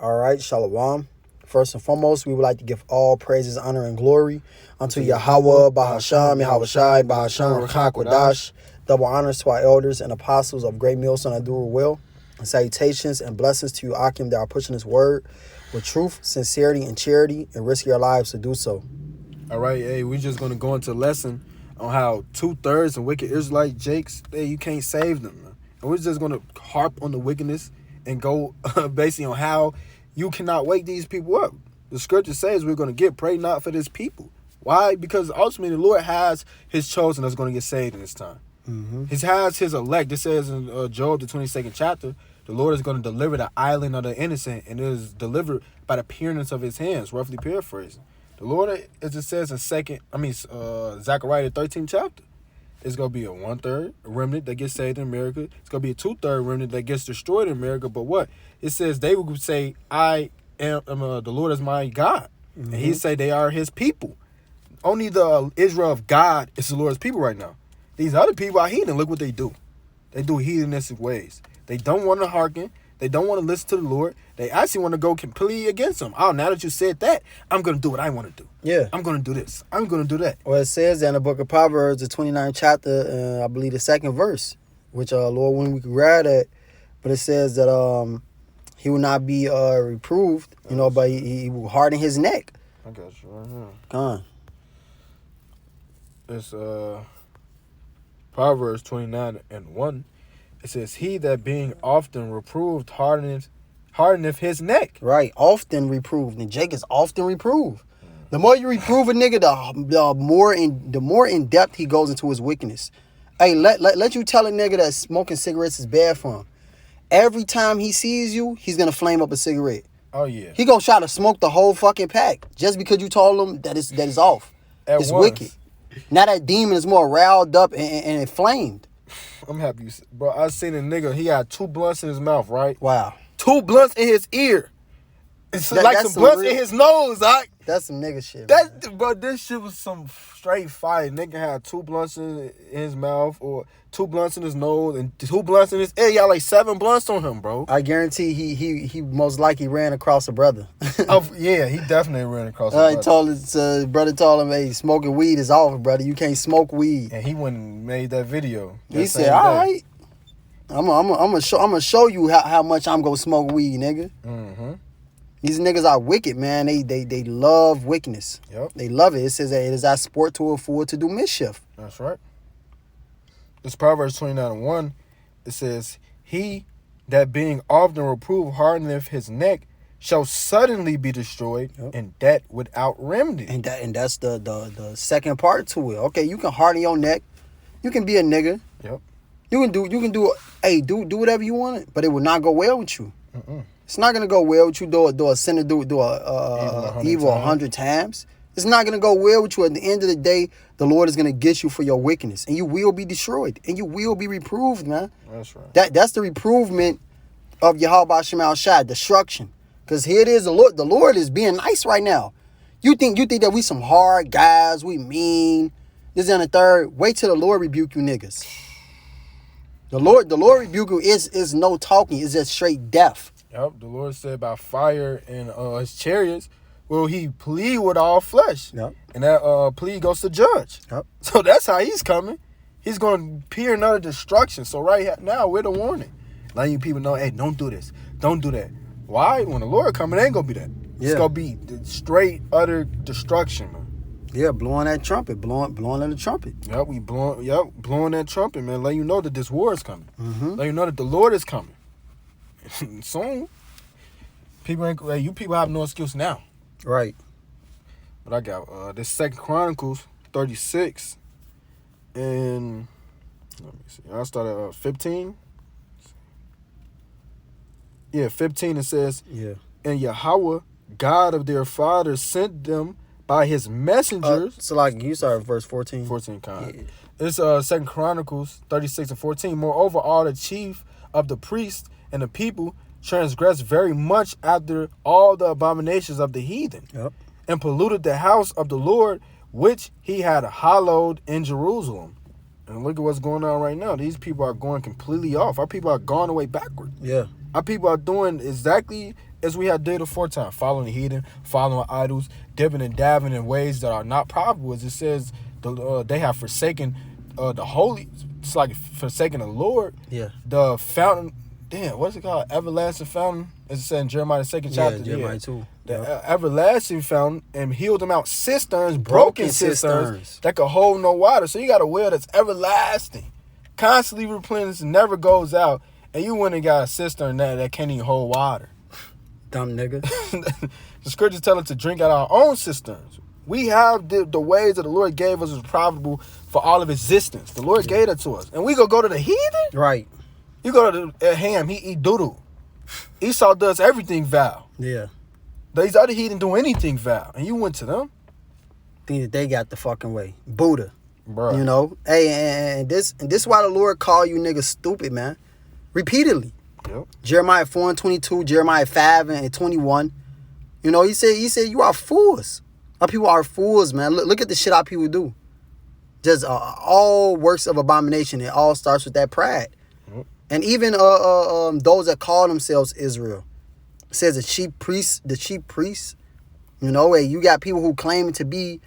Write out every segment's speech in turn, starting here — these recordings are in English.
All right, Shalom. First and foremost, we would like to give all praises, honor, and glory unto Yahweh, Bahasham, Yahweh Shai, Bahasham, Rachak, Wadash. Double honors to our elders and apostles of Great Millstone that do will. And salutations and blessings to you, Akim, that are pushing this word with truth, sincerity, and charity, and risking our lives to do so. All right, hey, we're just going to go into a lesson on how 2/3 of wicked Israelite jakes, hey, you can't save them. Man. And we're just going to harp on the wickedness and go basically on how you cannot wake these people up. The scripture says we're going to get pray not for this people. Why? Because ultimately the Lord has his chosen that's going to get saved in this time. Mm-hmm. He has his elect. It says in Job, the 22nd chapter, the Lord is going to deliver the island of the innocent, and it is delivered by the pureness of his hands, roughly paraphrasing. The Lord, as it says in Zechariah, the 13th chapter, it's going to be a 1/3 remnant that gets saved in America. It's going to be a 2/3 remnant that gets destroyed in America. But what? It says they would say, I am the Lord is my God. Mm-hmm. And he say they are his people. Only the Israel of God is the Lord's people right now. These other people are heathen. Look what they do. They do heathenistic ways. They don't want to hearken. They don't want to listen to the Lord. They actually want to go completely against him. Oh, now that you said that, I'm going to do what I want to do. Yeah. I'm going to do this. I'm going to do that. Well, it says in the book of Proverbs, the 29th chapter, I believe the 2nd verse, which, Lord, when we could grab that, but it says that he will not be reproved, but he will harden his neck. I got you right here. Come on. It's Proverbs 29:1. It says, he that being often reproved hardeneth his neck. Right, often reproved. And Jake is often reproved. The more you reprove a nigga, the more in depth he goes into his wickedness. Hey, let you tell a nigga that smoking cigarettes is bad for him. Every time he sees you, he's gonna flame up a cigarette. Oh yeah. He gonna try to smoke the whole fucking pack just because you told him that is off. It's wicked. Now that demon is more riled up and inflamed. I'm happy, bro. I seen a nigga. He had 2 blunts in his mouth, right? Wow. 2 blunts in his ear. It's like some blunts in his nose, right? That's some nigga shit. But this shit was some straight fire. Nigga had 2 blunts in his mouth, or 2 blunts in his nose, and 2 blunts in his ear. Y'all like 7 blunts on him, bro. I guarantee he most likely ran across a brother. Oh yeah, he definitely ran across a brother. His brother told him, "Hey, smoking weed is off, brother. You can't smoke weed." And he went and made that video. He said, "All right, I'm gonna show you how much I'm gonna smoke weed, nigga." Mm-hmm. These niggas are wicked, man. They love wickedness. Yep. They love it. It says that it is our sport to afford to do mischief. That's right. This Proverbs 29:1, it says, he that being often reproved hardeneth his neck shall suddenly be destroyed, and that without remedy. And that's the second part to it. Okay, you can harden your neck. You can be a nigga. Yep. You can do whatever you want, but it will not go well with you. Mm-mm. It's not gonna go well with you. Do a sinner do evil 100 times. It's not gonna go well with you. At the end of the day, the Lord is gonna get you for your wickedness, and you will be destroyed, and you will be reproved, man. That's right. That's the reprovement of Yahweh Shemal Shai, destruction. Because here it is, the Lord is being nice right now. You think that we some hard guys, we mean. This and the third. Wait till the Lord rebuke you niggas. The Lord rebuke you is no talking. It's just straight death. Yep. The Lord said about fire and his chariots will he plead with all flesh. Yep. And that plea goes to judge. Yep. So that's how he's coming. He's going to peer another destruction. So right now, we're the warning. Letting you people know, hey, don't do this. Don't do that. Why? When the Lord coming, it ain't going to be that. Yeah. It's going to be the straight, utter destruction, man. Yeah, blowing that trumpet, blowing the trumpet. Yep, blowing that trumpet, man. Let you know that this war is coming. Mm-hmm. Let you know that the Lord is coming. Soon. You people have no excuse now. Right. But I got this 2 Chronicles 36, and let me see. I started 15. Yeah, 15. It says, yeah, and Yahweh, God of their fathers, sent them by his messengers. So like you started verse 14. 14 kind. Yeah. It's 2 Chronicles 36 and 14. Moreover, all the chief of the priests and the people transgressed very much after all the abominations of the heathen, and polluted the house of the Lord, which he had hallowed in Jerusalem. And look at what's going on right now. These people are going completely off. Our people are going away backward. Yeah. Our people are doing exactly as we had did aforetime, following the heathen, following idols, dipping and dabbing in ways that are not profitable. As it says, they have forsaken the holy. It's like forsaken the Lord. Yeah. The fountain. Damn, what's it called? Everlasting fountain. As it said in Jeremiah 2nd chapter. Yeah, Jeremiah 2. The everlasting fountain, and healed them out cisterns, broken cisterns that could hold no water. So you got a well that's everlasting, constantly replenished, never goes out, and you went and got a cistern that can't even hold water. Dumb nigga. The scriptures tell us to drink out our own cisterns. We have the ways that the Lord gave us is profitable for all of existence. The Lord gave it to us, and we go to the heathen. Right. You go to Ham, he eat doodle. Esau does everything vow. Yeah. These other heathen do anything vow, and you went to them. Think that they got the fucking way. Buddha. Bruh. You know? Hey, and this why the Lord call you niggas stupid, man. Repeatedly. Yep. Jeremiah 4:22, Jeremiah 5:21. You know, he said you are fools. Our people are fools, man. Look at the shit our people do. Just all works of abomination. It all starts with that pride. Yep. And even those that call themselves Israel. It says the chief priests. You know, hey, you got people who claim to be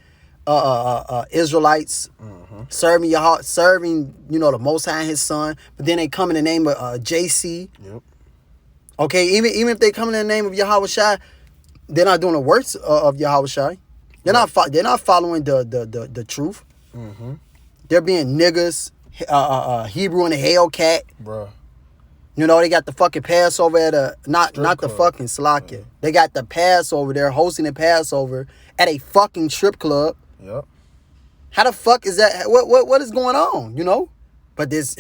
Israelites, serving you know, the Most High and His Son, but then they come in the name of JC. Yep. Okay, even if they come in the name of Yahweh Shai, they're not doing the works of Yahweh Shai. They're not following the truth. Mm-hmm. They're being niggas, Hebrew and the Hellcat. Bruh. You know, they got the fucking Passover at not the club. fucking Slakia. Yeah. They got the Passover. They're hosting the Passover at a fucking strip club. Yep. How the fuck is that? What is going on? You know, but this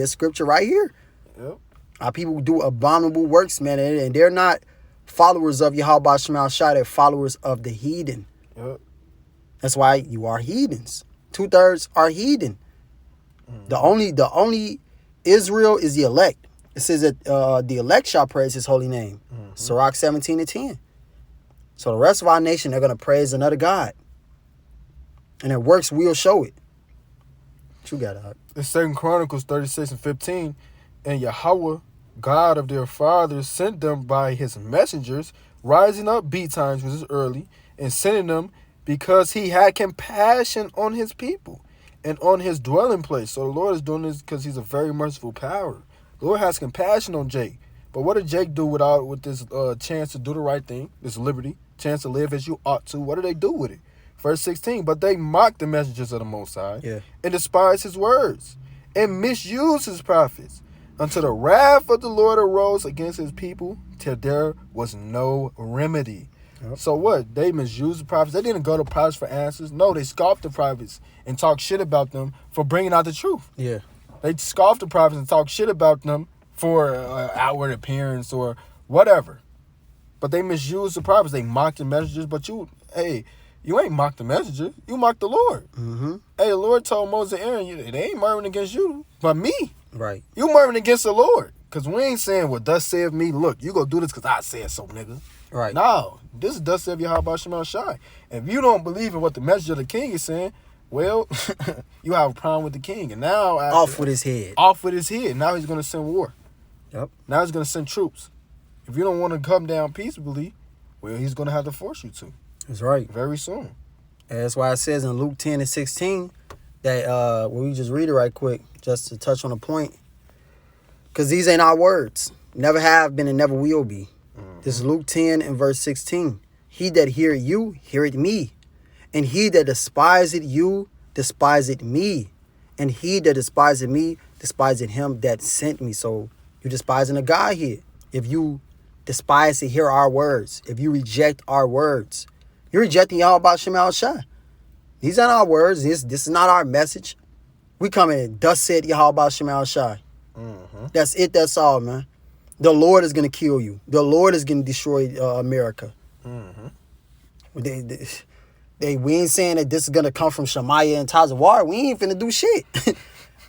scripture right here. Yep. Our people do abominable works, man, and they're not followers of Yahweh Shema Shai. They're followers of the heathen. Yep. That's why you are heathens. 2/3 are heathen. The only Israel is the elect. It says that the elect shall praise His holy name. Sirach 17:10. So the rest of our nation, they're going to praise another God. And their works will show it. What you got, Doc? In 2 Chronicles 36:15, and Yahweh, God of their fathers, sent them by His messengers, rising up betimes, which is early, and sending them because He had compassion on His people and on His dwelling place. So the Lord is doing this because He's a very merciful power. The Lord has compassion on Jake. But what did Jake do with this chance to do the right thing, this liberty, chance to live as you ought to? What did they do with it? Verse 16, but they mocked the messengers of the Most High, and despised His words, and misused His prophets, until the wrath of the Lord arose against His people, till there was no remedy. Yep. So what? They misused the prophets. They didn't go to prophets for answers. No, they scoffed the prophets and talked shit about them for bringing out the truth. Yeah. They scoffed the prophets and talked shit about them for outward appearance or whatever. But they misused the prophets. They mocked the messengers. But you ain't mocked the messenger. You mocked the Lord. Mm-hmm. Hey, the Lord told Moses and Aaron, they ain't murmuring against you, but me. Right. You murmuring against the Lord. Because we ain't saying, well, thus saith me, look, you go do this because I said so, nigga. Right. No, this is thus saith Yahweh Shema Shai. If you don't believe in what the messenger of the king is saying, well, you have a problem with the king. And now... off with his head. Off with his head. Now He's going to send war. Yep. Now He's going to send troops. If you don't want to come down peaceably, well, He's going to have to force you to. That's right. Very soon. And that's why it says in Luke 10:16 that, well, we just read it right quick, just to touch on a point. Because these ain't our words. Never have been and never will be. This is Luke 10 and verse 16. He that heareth you, heareth me. And he that despiseth you, despiseth me. And he that despiseth me, despiseth him that sent me. So you despising a God here. If you despise to hear our words, if you reject our words, you're rejecting Yahweh Shema Shai. These aren't our words. This is not our message. We come in, thus said Yahweh Shema Shai. That's it. That's all, man. The Lord is going to kill you. The Lord is going to destroy America. We ain't saying that this is going to come from Shemaiah and Tazawar. We ain't finna do shit.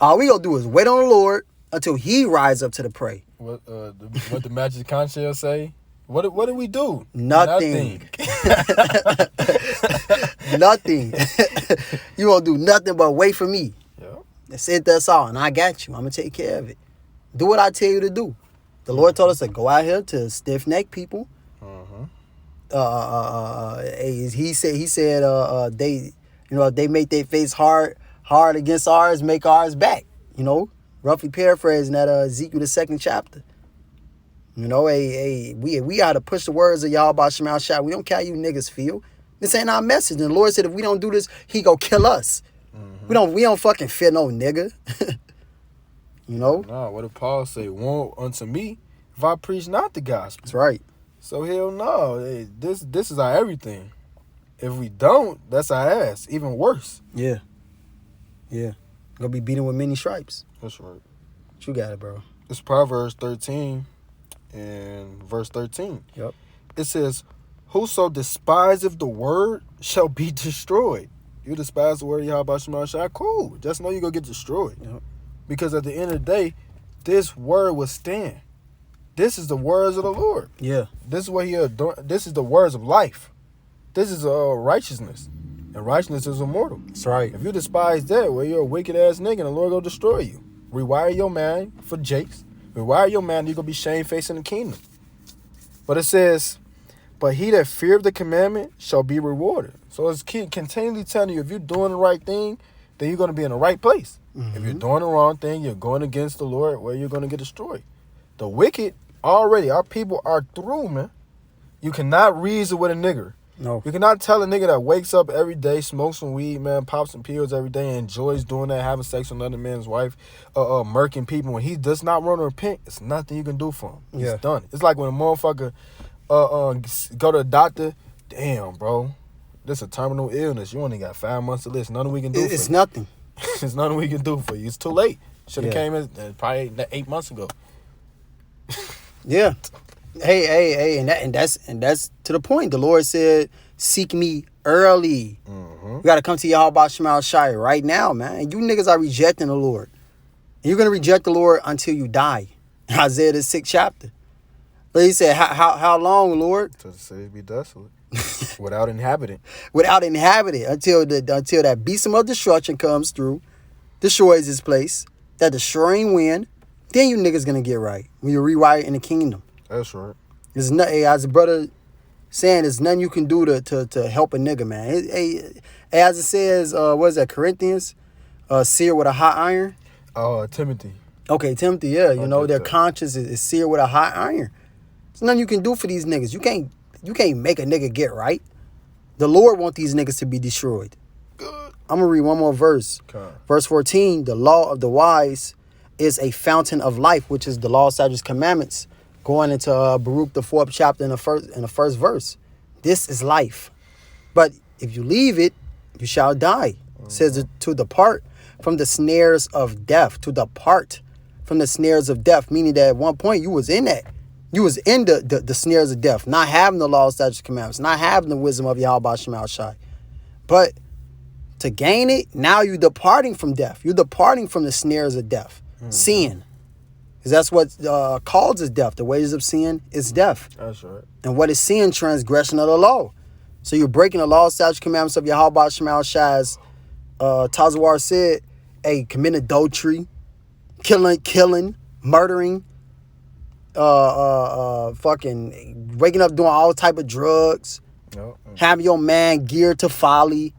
All we going to do is wait on the Lord until He rise up to the prey. What the Magic Concha say? What did we do? Nothing. Nothing. You won't do nothing but wait for me. Yeah. That's it. That's all. And I got you. I'm going to take care of it. Do what I tell you to do. The Lord told us to go out here to stiff-necked people. He said they, if they make their face hard against ours, make ours back. Roughly paraphrasing that Ezekiel the 2nd chapter. We got to push the words of Yahweh Shema Shai. We don't care how you niggas feel. This ain't our message. And the Lord said if we don't do this, he go kill us. We don't fucking fear no nigga. Nah, what did Paul say? Woe unto me if I preach not the gospel. That's right. So hell no. Hey, this is our everything. If we don't, that's our ass. Even worse. Yeah. Gonna be beaten with many stripes. That's right. What you got it, bro? It's Proverbs 13 and verse 13. Yep. It says, whoso despiseth the word shall be destroyed. You despise the word of Yahweh Shema Shai, cool. Just know you're going to get destroyed. Yep. Because at the end of the day, this word will stand. This is the words of the Lord. Yeah. This is what this is the words of life. This is righteousness. And righteousness is immortal. That's right. If you despise that, well, you're a wicked ass nigga and the Lord going to destroy you. Rewire your mind for Jakes. Rewire your mind, you're going to be shamefaced in the kingdom. But it says, but he that feareth the commandment shall be rewarded. So it's continually telling you, if you're doing the right thing, then you're going to be in the right place. Mm-hmm. If you're doing the wrong thing, you're going against the Lord, well, you're going to get destroyed. The wicked, already, our people are through, man. You cannot reason with a nigger. No. You cannot tell a nigga that wakes up every day, smokes some weed, man, pops some pills every day, and enjoys doing that, having sex with another man's wife, murking people. When he does not want to repent, it's nothing you can do for him. He's done. It's like when a motherfucker go to the doctor, damn, bro, this is a terminal illness. You only got 5 months to live. Nothing we can do for you. It's nothing. It's nothing we can do for you. It's too late. Should have came in probably 8 months ago. Yeah. Hey, and that's to the point. The Lord said, "Seek me early." Mm-hmm. You got to come to Yahweh Shema Shai right now, man. You niggas are rejecting the Lord. And you're gonna reject the Lord until you die. Isaiah the 6th chapter. But he said, "How long, Lord?" Till the cities be desolate, without inhabitant. Without inhabitant, until that beast of destruction comes through, destroys this place, that destroying wind. Then you niggas gonna get right when you rewire in the kingdom. That's right. There's nothing, as a brother saying, there's nothing you can do to help a nigga, man. As it says, what is that, Corinthians? Seared with a hot iron. Timothy. Okay, Timothy, yeah. Their conscience is seared with a hot iron. There's nothing you can do for these niggas. You can't make a nigga get right. The Lord want these niggas to be destroyed. Good. I'm gonna read one more verse. Okay. Verse 14, the law of the wise is a fountain of life, which is the law, statutes, commandments. Going into Baruch the 4th chapter in the first verse. This is life. But if you leave it, you shall die. It says to depart from the snares of death. To depart from the snares of death. Meaning that at one point you was in that. You was in the snares of death. Not having the law, statutes, commandments. Not having the wisdom of Yahweh Shema Shai. But to gain it, now you're departing from death. You're departing from the snares of death. Sin. Because that's what causes death. The wages of sin is death. That's right. And what is sin? Transgression of the law. So you're breaking the law, statutes, commandments of Yahweh Shema Shai. As Tazawar said, committing adultery, killing, murdering, fucking waking up doing all type of drugs, having your man geared to folly.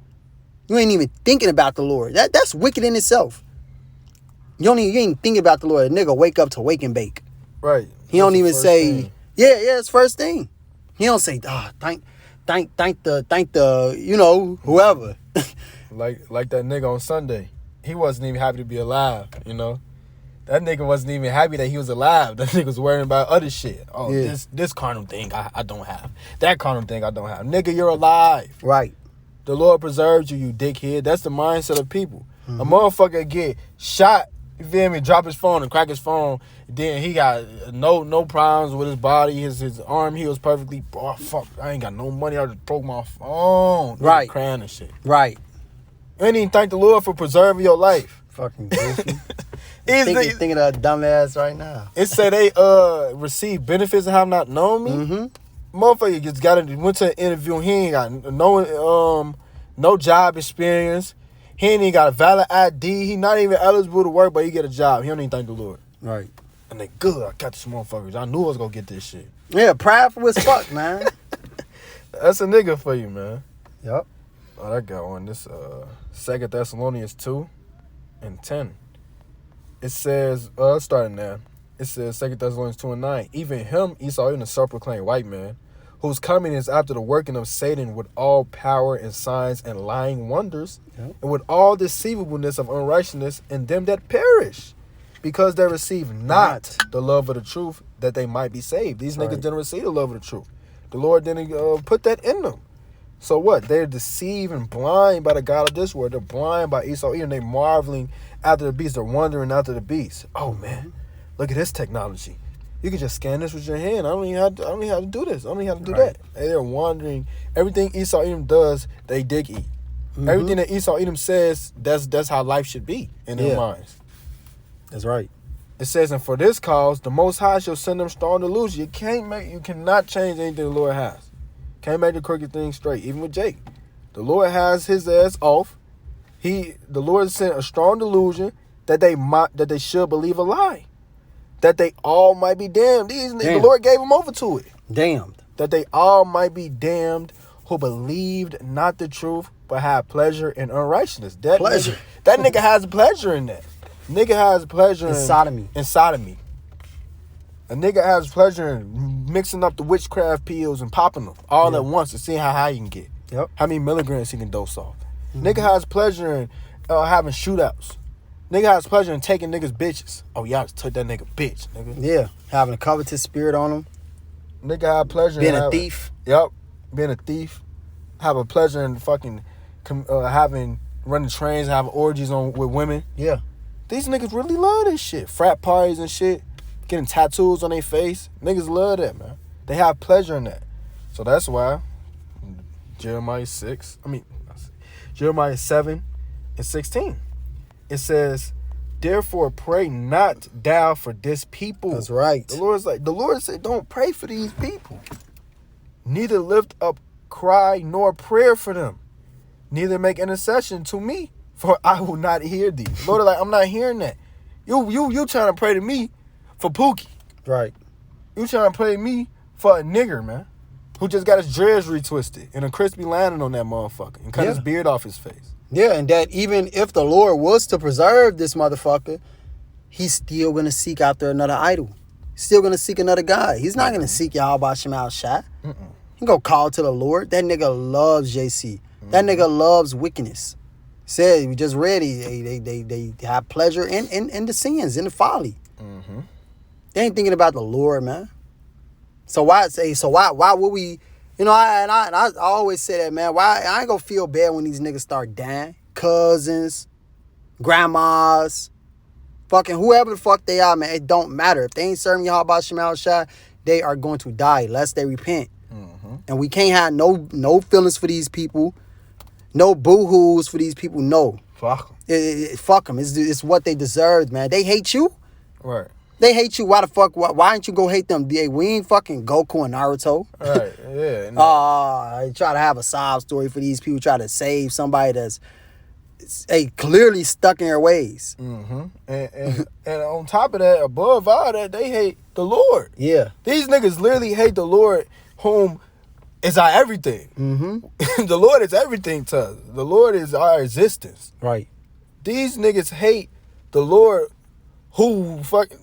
You ain't even thinking about the Lord. That's wicked in itself. You ain't thinking about the Lord. A nigga wake up to wake and bake. Right. He don't even say, yeah, it's first thing. He don't say, thank the, whoever. like that nigga on Sunday. He wasn't even happy to be alive, That nigga wasn't even happy that he was alive. That nigga was worrying about other shit. This carnal thing I don't have. That carnal thing I don't have. Nigga, you're alive. Right. The Lord preserved you, you dickhead. That's the mindset of people. Mm-hmm. A motherfucker get shot, you feel me, drop his phone and crack his phone, then he got no problems with his body, his arm heals perfectly. Oh, fuck, I ain't got no money, I just broke my phone. Right. Crying and shit. Right. You ain't even thank the Lord for preserving your life. Fucking goofy. Thinking of that dumbass right now. It said they received benefits and have not known me. Mm-hmm. Motherfucker just went to an interview and he ain't got no job experience. He ain't even got a valid ID. He not even eligible to work, but he get a job. He don't even thank the Lord. Right. And they good. I got this motherfuckers. I knew I was gonna get this shit. Yeah, prideful as fuck, man. That's a nigga for you, man. Yep. Oh, I got one. This 2 Thessalonians 2:10. It says, starting there. It says 2 Thessalonians 2:9. Even him, Esau, even a self-proclaimed white man, whose coming is after the working of Satan with all power and signs and lying wonders, Yep. and with all deceivableness of unrighteousness in them that perish, because they receive not the love of the truth, that they might be saved. These niggas Right. didn't receive the love of the truth. The Lord didn't put that in them. So what? They're deceived and blind by the God of this world. They're blind by Esau. Even they marveling after the beast. They're wondering after the beast. Oh man, look at this technology. You can just scan this with your hand. I don't even have to do this. I don't even have to do Right. that. And they're wondering. Everything Esau Edom does, they dig eat. Mhm. Everything that Esau Edom says, that's how life should be in their Yeah. minds. That's right. It says, and for this cause, the Most High shall send them strong delusion. You cannot change anything the Lord has. Can't make the crooked thing straight. Even with Jake, the Lord has his ass off. The Lord sent a strong delusion that they should believe a lie, that they all might be damned. The Damn. Lord gave them over to it, Damned. that they all might be damned who believed not the truth but had pleasure in unrighteousness. Pleasure. That nigga has pleasure in that. Nigga has pleasure In sodomy. In sodomy. A nigga has pleasure in mixing up the witchcraft pills and popping them all Yeah. at once and seeing how high you can get. Yep. How many milligrams he can dose off. Mhm. Nigga has pleasure in having shootouts. Nigga has pleasure in taking niggas bitches. Oh, y'all just took that nigga bitch, nigga. Yeah. Having a covetous spirit on them. Nigga have pleasure Being in a having, thief. Yep. Being a thief. Have a pleasure in fucking running trains, having orgies with women. Yeah. These niggas really love this shit. Frat parties and shit. Getting tattoos on their face. Niggas love that, man. They have pleasure in that. So that's why Jeremiah 7:16. It says, therefore pray not thou for this people. That's right. The Lord said, don't pray for these people. Neither lift up cry nor prayer for them. Neither make intercession to me, for I will not hear thee. Lord is like, I'm not hearing that. You trying to pray to me for Pookie. Right. You trying to pray to me for a nigger, man, who just got his dreads retwisted and a crispy lining on that motherfucker and cut his beard off his face. Yeah, and that even if the Lord was to preserve this motherfucker, he's still going to seek after another idol. Still going to seek another God. He's not going to seek Yahweh Shema Shai. He go call to the Lord. That nigga loves JC. That nigga loves wickedness. Said, we just read it. They have pleasure in the sins, in the folly. Mm-hmm. They ain't thinking about the Lord, man. So why would we, I always say that, man. Why I ain't gonna feel bad when these niggas start dying. Cousins, grandmas, fucking whoever the fuck they are, man. It don't matter. If they ain't serving Yahweh Shema Shai, they are going to die unless they repent. Mm-hmm. And we can't have no feelings for these people. No boo-hoos for these people. No. Fuck 'em. Fuck them. It's what they deserve, man. They hate you. Right. They hate you. Why the fuck? Why ain't you go hate them? We ain't fucking Goku and Naruto. Right. Yeah. I try to have a sob story for these people. Try to save somebody that's clearly stuck in their ways. Mm-hmm. And on top of that, above all that, they hate the Lord. Yeah. These niggas literally hate the Lord, whom is our everything. Mm-hmm. The Lord is everything to us. The Lord is our existence. Right. These niggas hate the Lord, who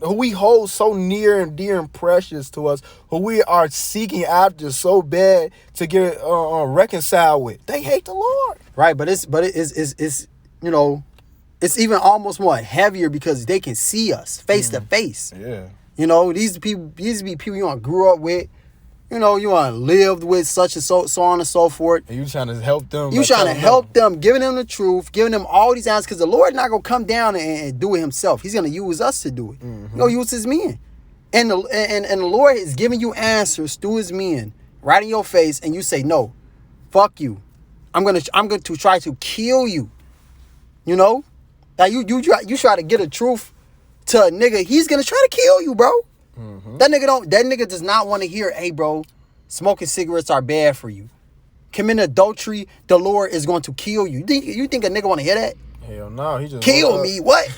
we hold so near and dear and precious to us, who we are seeking after so bad to get reconciled with. They hate the Lord. Right. But it's it's even almost more heavier because they can see us face to face. Yeah. These be people you grew up with. You lived with such and so on and so forth. And you trying to help them. You trying to help them, giving them the truth, giving them all these answers, because the Lord not going to come down and do it himself. He's going to use us to do it. Mm-hmm. He's going to use his men. And the Lord is giving you answers through his men right in your face, and you say, no, fuck you. I'm going to try to kill you. Like you try to get a truth to a nigga, he's going to try to kill you, bro. Mm-hmm. That nigga does not want to hear, hey, bro, smoking cigarettes are bad for you. Committing adultery, the Lord is going to kill you. You think a nigga want to hear that? Hell no, he just Kill me? What?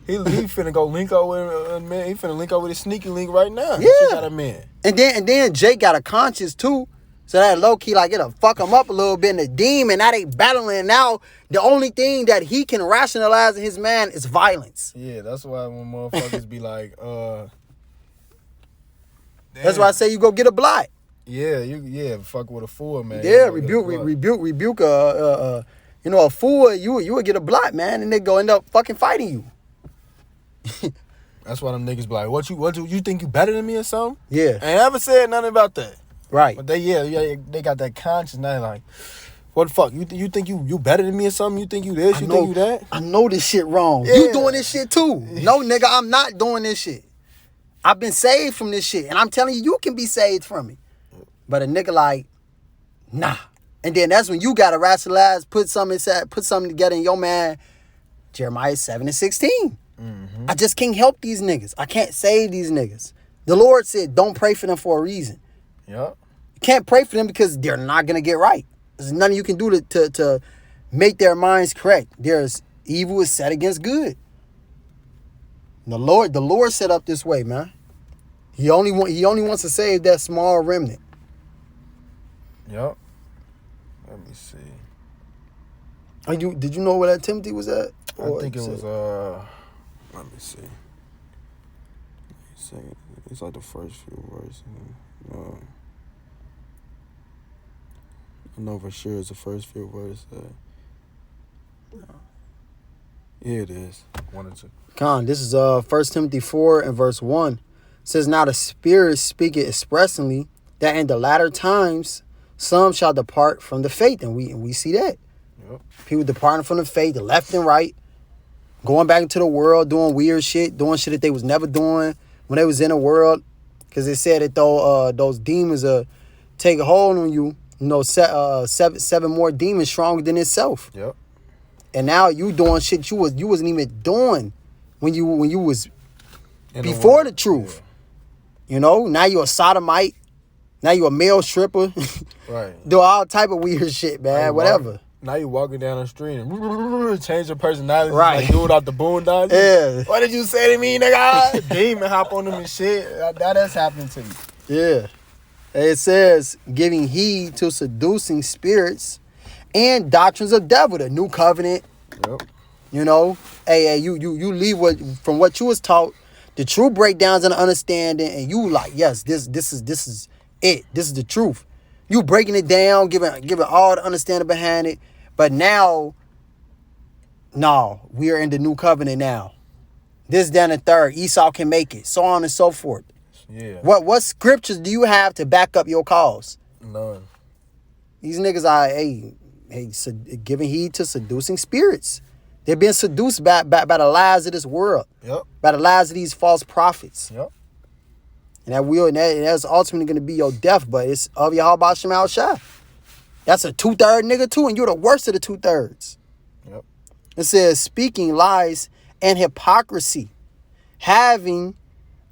He finna go link up with man. He finna link up with his sneaky link right now. Yeah. She got a man. And then Jake got a conscience too. So that low key, like, it'll fuck him up a little bit in the demon. Now they battling. Now the only thing that he can rationalize in his man is violence. Yeah, that's why when motherfuckers be like, That's why I say you go get a blot. Yeah, fuck with a fool, man. Yeah, You know, rebuke a fool. You would get a blot, man, and they go end up fucking fighting you. That's why them niggas be like, what you think you better than me or something? Yeah, I ain't ever said nothing about that. right. But they got that conscience now. Like, what the fuck? You think you better than me or something? You think you this? Think you that? I know this shit wrong. Yeah. You doing this shit too? No, nigga, I'm not doing this shit. I've been saved from this shit, and I'm telling you, you can be saved from it. But a nigga like, nah. And then that's when you gotta rationalize, put something together in your man. Jeremiah 7:16. Mm-hmm. I just can't help these niggas. I can't save these niggas. The Lord said, don't pray for them for a reason. Yep. You can't pray for them because they're not gonna get right. There's nothing you can do to make their minds correct. There's evil is set against good. The Lord set up this way, man. He only wants to save that small remnant. Yep. Let me see. Did you know where that Timothy was at? I think it was let me see. It's like the first few verses. I know for sure it's the first few verses. Yeah, it is. 1 and 2. This is 1 Timothy 4 and verse 1. It says, now the Spirit speaketh expressly that in the latter times some shall depart from the faith. And we see that. Yep. People departing from the faith, the left and right, going back into the world, doing weird shit, doing shit that they was never doing when they was in the world. Because it said that those demons take a hold on you. You know, seven more demons stronger than itself. Yep. And now you doing shit you wasn't even doing when you was In before the world. truth. Yeah. You know, now you a sodomite. Now you a male stripper. Right. Do all type of weird shit, man. Whatever. Now you walking down the street and change your personality. Right. Like dude out the boondocks. Yeah. What did you say to me, nigga? Demon hop on them and shit. That has happened to me. Yeah. It says, giving heed to seducing spirits and doctrines of devil, the new covenant. Yep. You know, hey, you leave from what you was taught, the true breakdowns and understanding, and you like, yes, this is it. This is the truth. You breaking it down, giving all the understanding behind it. But now, no, we are in the new covenant now. This, that, and third. Esau can make it. So on and so forth. Yeah. What scriptures do you have to back up your cause? None. These niggas are giving heed to seducing spirits. They're being seduced by the lies of this world. Yep. By the lies of these false prophets. Yep. And that's ultimately going to be your death, but it's of Yahweh Shem Al Shai. That's a 2/3 nigga too, and you're the worst of the 2/3. Yep. It says, speaking lies and hypocrisy, having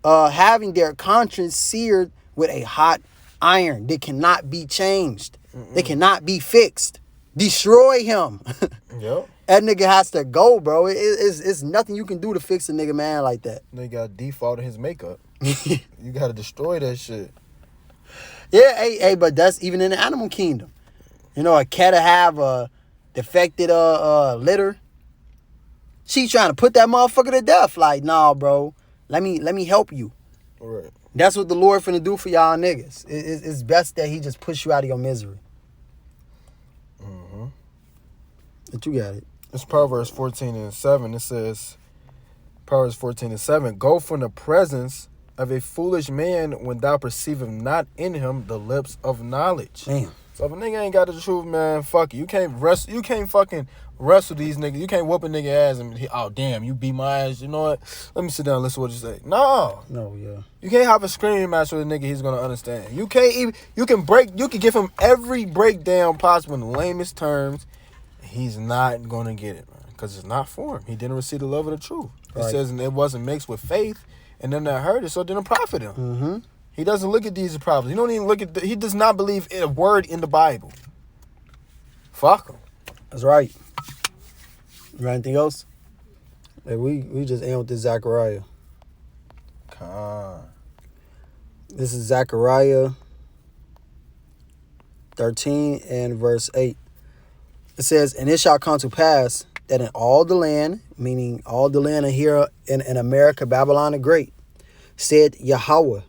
their conscience seared with a hot iron. They cannot be changed. They cannot be fixed. Destroy him. Yep. That nigga has to go, bro. It's nothing you can do to fix a nigga man like that. They got default in his makeup. You gotta destroy that shit. Yeah, hey, but that's even in the animal kingdom. You know, a cat to have a defected litter. She trying to put that motherfucker to death. Like, nah, bro. Let me help you. All right. That's what the Lord finna do for y'all niggas. It's best that he just push you out of your misery. Mm-hmm. But you got it. It's Proverbs 14:7. It says, Proverbs 14:7, go from the presence of a foolish man when thou perceivest not in him the lips of knowledge. Damn. So if a nigga ain't got the truth, man, fuck it. You can't fucking wrestle these niggas. You can't whoop a nigga ass and oh damn, you beat my ass. You know what? Let me sit down and listen to what you say. No, Yeah. you can't have a screaming match with a nigga he's gonna understand. You can't even. You can give him every breakdown possible in the lamest terms. He's not gonna get it, man, because it's not for him. He didn't receive the love of the truth. It Right. says it wasn't mixed with faith, and them that heard it, so it didn't profit him. Mm-hmm. He doesn't look at these as problems. He don't even look at. He does not believe in a word in the Bible. Fuck him. That's right. You got anything else? Hey, we just end with this Zechariah. Khan. This is Zechariah 13 and verse 8. It says, and it shall come to pass that in all the land, meaning all the land of here in America, Babylon the Great, said Yahweh,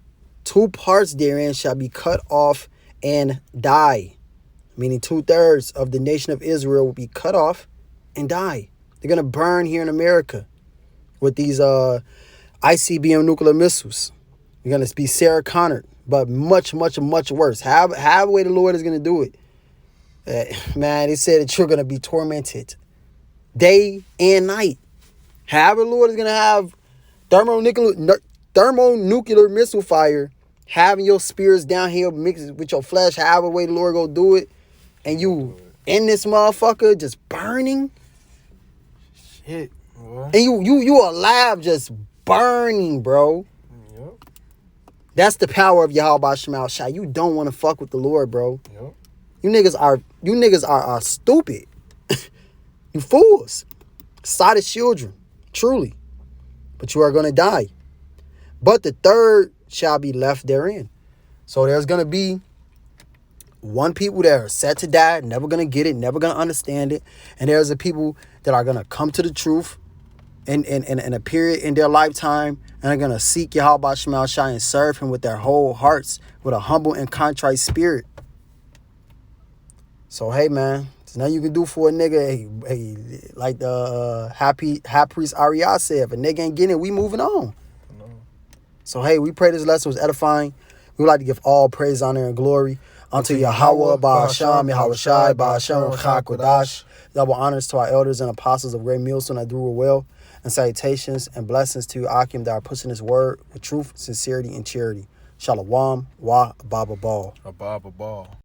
2 parts therein shall be cut off and die. Meaning 2/3 of the nation of Israel will be cut off and die. They're going to burn here in America with these ICBM nuclear missiles. They're going to be Sarah Connor, but much, much, much worse. Have a way the Lord is going to do it. Man, they said that you're going to be tormented day and night. However the Lord is going to have thermonuclear missile fire, having your spirits down here mixed with your flesh, however the way the Lord go do it, and you in this motherfucker just burning. Shit. What? And you alive just burning, bro. Yep. That's the power of Yahweh Shemal Shai. You don't want to fuck with the Lord, bro. Yep. You niggas are stupid. You fools. Sodden children. Truly. But you are going to die. But the third shall be left therein. So there's going to be one people that are set to die, never going to get it, never going to understand it. And there's the people that are going to come to the truth in a period in their lifetime and are going to seek Yahweh Shemal Shai and serve him with their whole hearts, with a humble and contrite spirit. So, hey, man, there's nothing you can do for a nigga. Hey, like the high priest Ariah said, if a nigga ain't getting it, we moving on. No. So, hey, we pray this lesson was edifying. We would like to give all praise, honor, and glory unto Yahweh, Ba'asham, Yahweh Shai, Ba'asham, Chakodash. Double honors to our elders and apostles of Great Millstone that do well. And salutations and blessings to Akim that are pushing his word with truth, sincerity, and charity. Shalom, wa, baba ball. A ball.